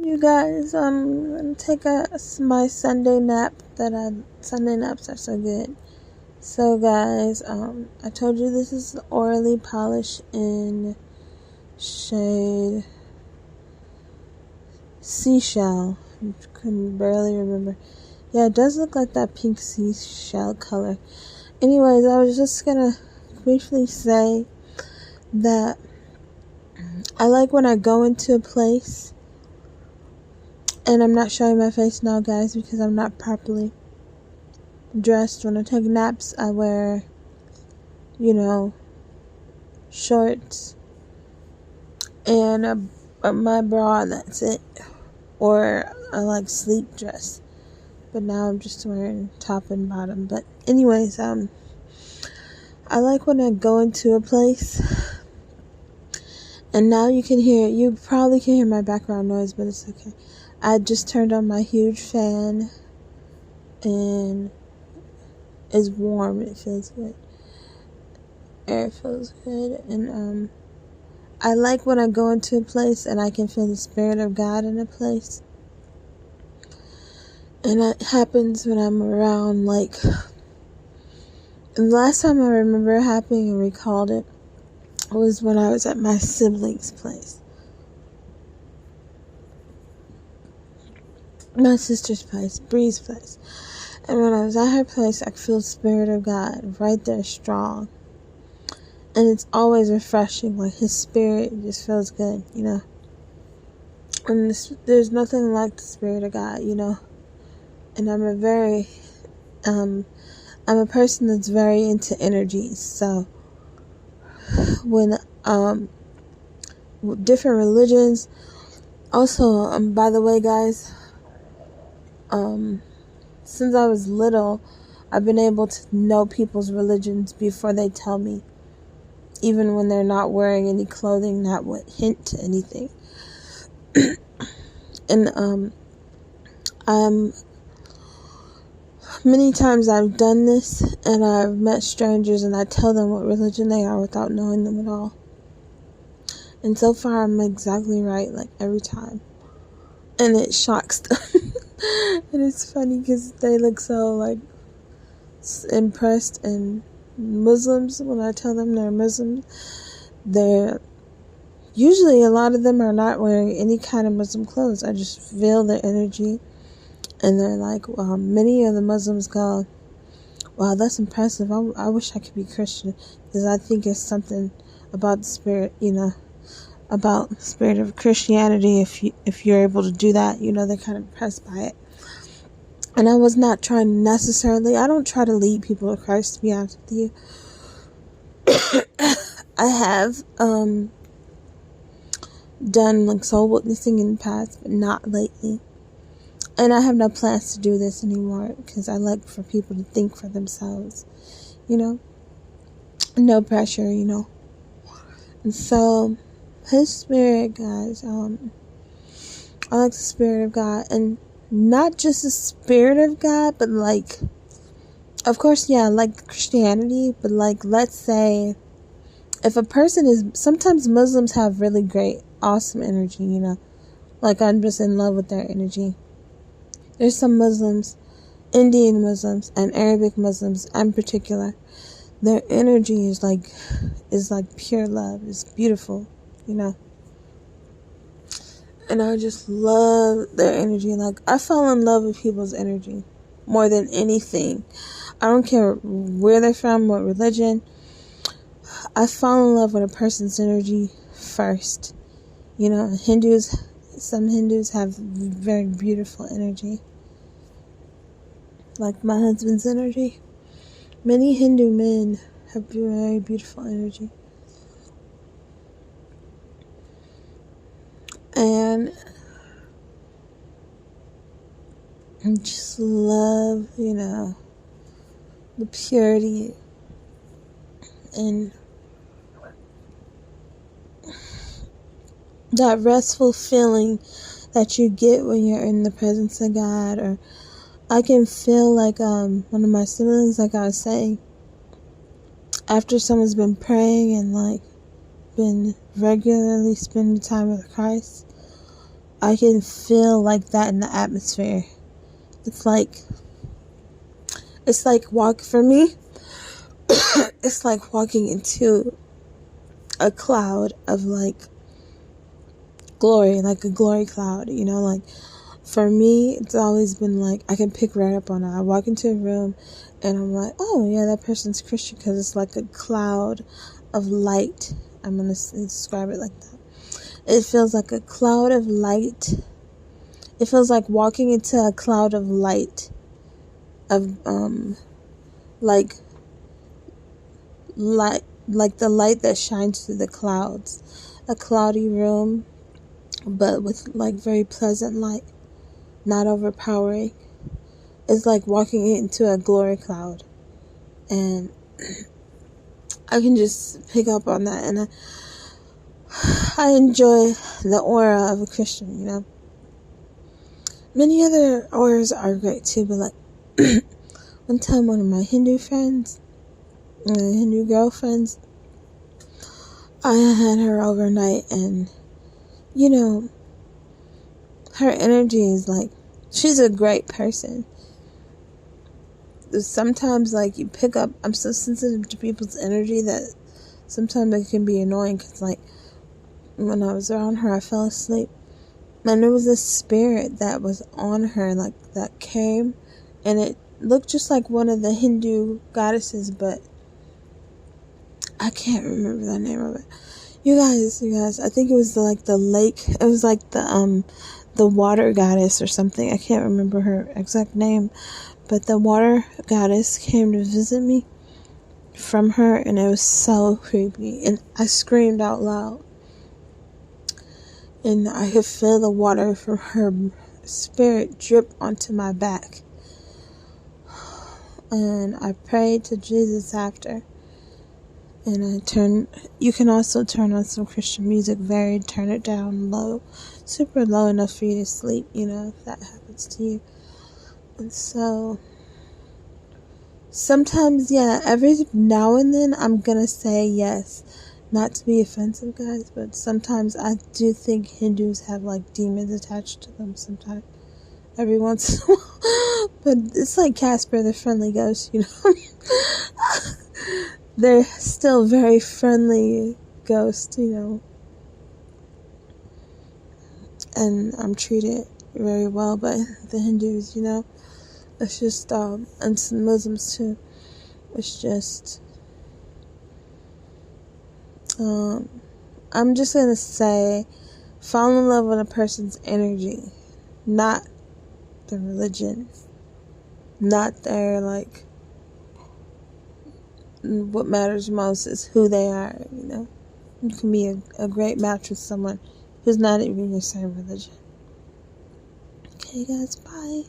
You guys, I'm gonna take my Sunday nap. Sunday naps are so good. So guys, I told you this is Orally Polish in shade Seashell. I couldn't barely remember. Yeah, it does look like that pink seashell color. Anyways, I was just gonna briefly say that I like when I go into a place, and I'm not showing my face now, guys, because I'm not properly dressed. When I take naps, I wear, shorts and my bra, that's it. Or I like sleep dress. But now I'm just wearing top and bottom. But anyways, I like when I go into a place, and now you probably can hear my background noise, but it's okay. I just turned on my huge fan, and it's warm. It feels good. Air feels good. And I like when I go into a place and I can feel the Spirit of God in a place. And that happens when I'm around, the last time I remember it happening and recalled it was when I was at my siblings' place. My sister's place, Bree's place. And when I was at her place, I could feel the Spirit of God right there strong. And it's always refreshing, like His Spirit just feels good, And there's nothing like the Spirit of God, And I'm a person that's very into energies. So when different religions, also by the way, guys, since I was little, I've been able to know people's religions before they tell me, even when they're not wearing any clothing that would hint to anything. And many times I've done this, and I've met strangers, and I tell them what religion they are without knowing them at all. And so far, I'm exactly right, every time. And it shocks them. And it's funny because they look so, impressed. And Muslims, when I tell them they're Muslims, usually a lot of them are not wearing any kind of Muslim clothes. I just feel their energy. And they're like, many of the Muslims go, wow, that's impressive. I wish I could be Christian, because I think it's something about the spirit, about the spirit of Christianity. If you're able to do that, they're kind of impressed by it. And I was not trying necessarily. I don't try to lead people to Christ, to be honest with you. I have done soul witnessing in the past, but not lately. And I have no plans to do this anymore, because I like for people to think for themselves, no pressure, And so, His Spirit, guys, I like the Spirit of God, and not just the Spirit of God, but of course, yeah, like Christianity, but let's say, if a person sometimes Muslims have really great, awesome energy, I'm just in love with their energy. There's some Muslims, Indian Muslims, and Arabic Muslims in particular. Their energy is like pure love. It's beautiful, And I just love their energy. I fall in love with people's energy more than anything. I don't care where they're from, what religion. I fall in love with a person's energy first. Some Hindus have very beautiful energy. Like my husband's energy. Many Hindu men have very beautiful energy. And I just love, the purity and that restful feeling that you get when you're in the presence of God. Or I can feel one of my siblings, like I was saying, after someone's been praying and been regularly spending time with Christ, I can feel like that in the atmosphere. It's like for me, it's like walking into a cloud of like glory, like a glory cloud, like for me, it's always been like, I can pick right up on it. I walk into a room and I'm like, oh yeah, that person's Christian, because it's like a cloud of light. I'm going to describe it like that. It feels like a cloud of light. It feels like walking into a cloud of light, of like the light that shines through the clouds. A cloudy room, but with like very pleasant light, not overpowering. It's like walking into a glory cloud, and I can just pick up on that, and I enjoy the aura of a Christian. Many other auras are great too, but like one time, one of my Hindu friends, Hindu girlfriends, I had her overnight, and her energy is like, she's a great person. Sometimes, like, you pick up, I'm so sensitive to people's energy that sometimes it can be annoying, because, like, when I was around her, I fell asleep, and there was this spirit that was on her, like, that came, and it looked just like one of the Hindu goddesses, but I can't remember the name of it. You guys, I think it was the lake, it was like the water goddess or something. I can't remember her exact name, but the water goddess came to visit me from her, and it was so creepy, and I screamed out loud, and I could feel the water from her spirit drip onto my back, and I prayed to Jesus after, and you can also turn on some Christian music, turn it down low, super low enough for you to sleep, if that happens to you. And so, sometimes, yeah, every now and then I'm gonna say yes, not to be offensive, guys, but sometimes I do think Hindus have, like, demons attached to them sometimes, every once in a while, but it's like Casper the Friendly Ghost, They're still very friendly ghosts, and I'm treated very well by the Hindus, It's just, and some Muslims too. It's just, I'm just gonna say, fall in love with a person's energy, not the religion, not their, like, what matters most is who they are, You can be a great match with someone who's not even your same religion. Okay, guys, bye.